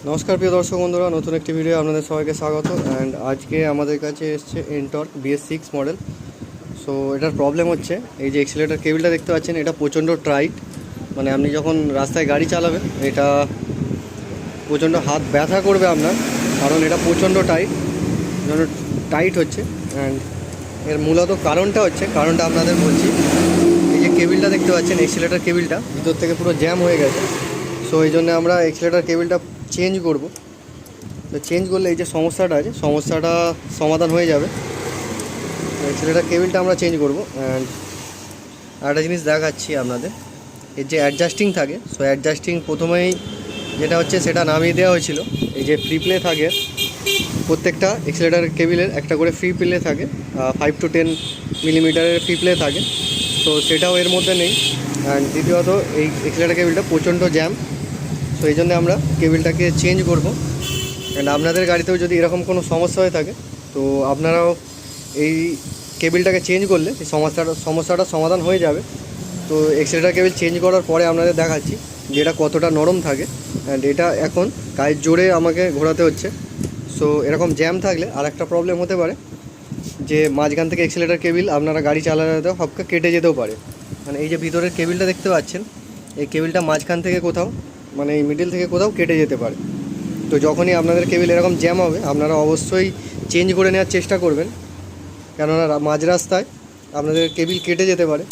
নমস্কার প্রিয় দর্শক বন্ধুরা, নতুন একটি ভিডিও আপনাদের সবাইকে স্বাগত। অ্যান্ড আজকে আমাদের কাছে এসছে এনটর্ক BS6 মডেল। সো এটার প্রবলেম হচ্ছে এই যে এক্সিলেটর কেবিলটা দেখতে পাচ্ছেন, এটা প্রচণ্ড টাইট। মানে আপনি যখন রাস্তায় গাড়ি চালাবেন এটা প্রচণ্ড হাত ব্যথা করবে আপনার, কারণ এটা প্রচণ্ড টাইট হচ্ছে। অ্যান্ড এর মূলত কারণটা আপনাদের বলছি। এই যে কেবিলটা দেখতে পাচ্ছেন, এক্সিলেটর কেবিলটা ভিতর থেকে পুরো জ্যাম হয়ে গেছে। সো এই জন্য আমরা এক্সিলেটর কেবিলটা চেঞ্জ করব। তো চেঞ্জ করলে এই যে সমস্যাটা সমাধান হয়ে যাবে। এক্সিলেটর কেবিলটা আমরা চেঞ্জ করব। অ্যান্ড আরেকটা জিনিস দেখাচ্ছি আপনাদের, এর যে অ্যাডজাস্টিং থাকে, সো অ্যাডজাস্টিং প্রথমেই যেটা হচ্ছে সেটা নামিয়ে দেওয়া হয়েছিল। এই যে ফ্রি প্লে থাকে, প্রত্যেকটা এক্সিলেটর কেবিলের একটা করে ফ্রি প্লে থাকে, 5 to 10 মিলিমিটারের ফ্রি প্লে থাকে। তো সেটাও এর মধ্যে নেই। অ্যান্ড দ্বিতীয়ত এই এক্সিলেটর কেবিলটা প্রচণ্ড জ্যাম। সো এই জন্য আমরা কেবিলটাকে চেঞ্জ করব। অ্যান্ড আপনাদের গাড়িতেও যদি এরকম কোনো সমস্যা হয়ে থাকে, তো আপনারাও এই কেবিলটাকে চেঞ্জ করলে এই সমস্যাটা সমাধান হয়ে যাবে। তো এক্সিলেটর কেবিল চেঞ্জ করার পরে আপনাদের দেখাচ্ছি যে এটা কতটা নরম থাকে। অ্যান্ড এটা এখন গায়ের জোরে আমাকে ঘোরাতে হচ্ছে। সো এরকম জ্যাম থাকলে আর একটা প্রবলেম হতে পারে যে মাঝখান থেকে এক্সিলেটর কেবিল আপনারা গাড়ি চালাতে হপকা কেটে যেতেও পারে। মানে এই যে ভিতরের কেবিলটা দেখতে পাচ্ছেন, এই কেবিলটা মাঝখান থেকে কোথাও, মানে এই মিডিল থেকে কোথাও কেটে যেতে পারে। তো যখনই আপনাদের কেবিল এরকম জ্যাম হবে, আপনারা অবশ্যই চেঞ্জ করে নেওয়ার চেষ্টা করবেন, কেননা মাঝ রাস্তায় আপনাদের কেবিল কেটে যেতে পারে।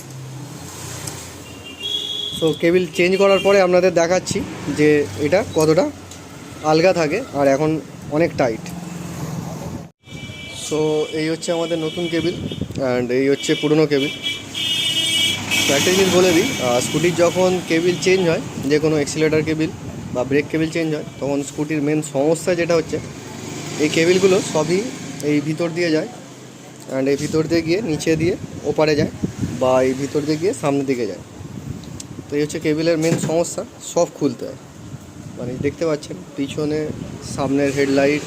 সো কেবিল চেঞ্জ করার পরে আপনাদের দেখাচ্ছি যে এটা কতটা আলগা থাকে আর এখন অনেক টাইট। সো এই হচ্ছে আমাদের নতুন কেবিল, অ্যান্ড এই হচ্ছে পুরনো কেবিল। তো একটা জিনিস বলে দিই, স্কুটির যখন কেবিল চেঞ্জ হয়, যে কোনো এক্সিলেটর কেবিল বা ব্রেক কেবিল চেঞ্জ হয়, তখন স্কুটির মেন সমস্যা যেটা হচ্ছে, এই কেবিলগুলো সবই এই ভিতর দিয়ে যায়। অ্যান্ড এই ভিতর দিয়ে গিয়ে নিচে দিয়ে ওপারে যায়, বা এই ভিতর দিয়ে গিয়ে সামনের দিকে যায়। তো এই হচ্ছে কেবিলের মেন সমস্যা, সব খুলতে হয়। মানে দেখতে পাচ্ছেন পিছনে, সামনের হেডলাইট,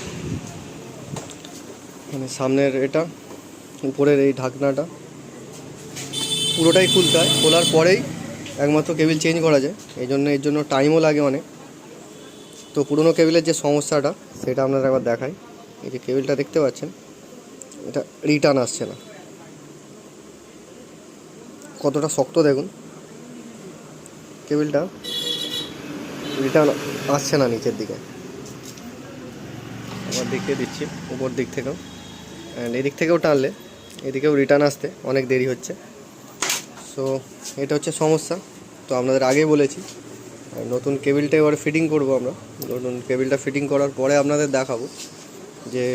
মানে সামনের এটা, উপরের এই ঢাকনাটা পুরোটাই খুলতে হয়। খোলার পরেই একমাত্র কেবিল চেঞ্জ করা যায়। এর জন্য টাইমও লাগে অনেক। তো পুরনো কেবিলের যে সমস্যাটা সেটা আপনারা একবার দেখাই। এই যে কেবিলটা দেখতে পাচ্ছেন, এটা রিটার্ন আসছে না। কতটা শক্ত দেখুন, কেবিলটা রিটার্ন আসছে না নিচের দিকে। আবার দেখিয়ে দিচ্ছি উপর দিক থেকেও, অ্যান্ড এদিক থেকেও টানলে এদিকেও রিটার্ন আসতে অনেক দেরি হচ্ছে। সো এটা হচ্ছে সমস্যা। তো আপনাদের আগেই বলেছি, নতুন কেবিলটা এবারে ফিটিং করব আমরা। নতুন কেবিলটা ফিটিং করার পরে আপনাদের দেখাবো যে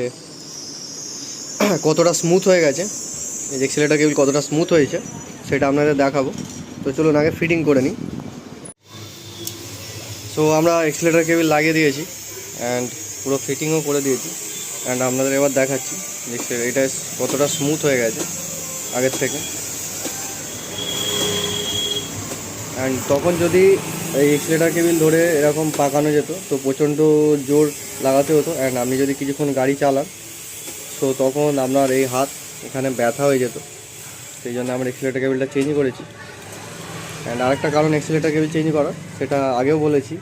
কতটা স্মুথ হয়ে গেছে, এই যে এক্সিলেটর কেবিল কতটা স্মুথ হয়েছে সেটা আপনাদের দেখাবো। তো চলুন আগে ফিটিং করে নিই। সো আমরা এক্সিলেটর কেবিল লাগিয়ে দিয়েছি, অ্যান্ড পুরো ফিটিংও করে দিয়েছি। অ্যান্ড আপনাদের এবার দেখাচ্ছি যে এটা কতটা স্মুথ হয়ে গেছে আগের থেকে। অ্যান্ড তখন যদি এই এক্সিলেটর কেবিল ধরে এরকম পাকানো যেত, তো প্রচণ্ড জোর লাগাতে হতো। অ্যান্ড আপনি যদি কিছুক্ষণ গাড়ি চালান, সো তখন আপনার এই হাত এখানে ব্যথা হয়ে যেত। সেই জন্য আমরা এক্সিলেটর কেবিলটা চেঞ্জ করেছি। অ্যান্ড আরেকটা কারণ এক্সিলেটর কেবিল চেঞ্জ করার, সেটা আগেও বলেছি,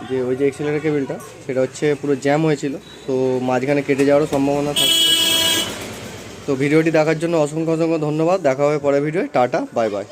যে ওই যে এক্সিলেটর কেবিলটা সেটা হচ্ছে পুরো জ্যাম হয়েছিল। তো মাঝখানে কেটে যাওয়ারও সম্ভাবনা থাকছে। তো ভিডিওটি দেখার জন্য অসংখ্য ধন্যবাদ। দেখা হবে পরের ভিডিওয়। Tata, bye bye.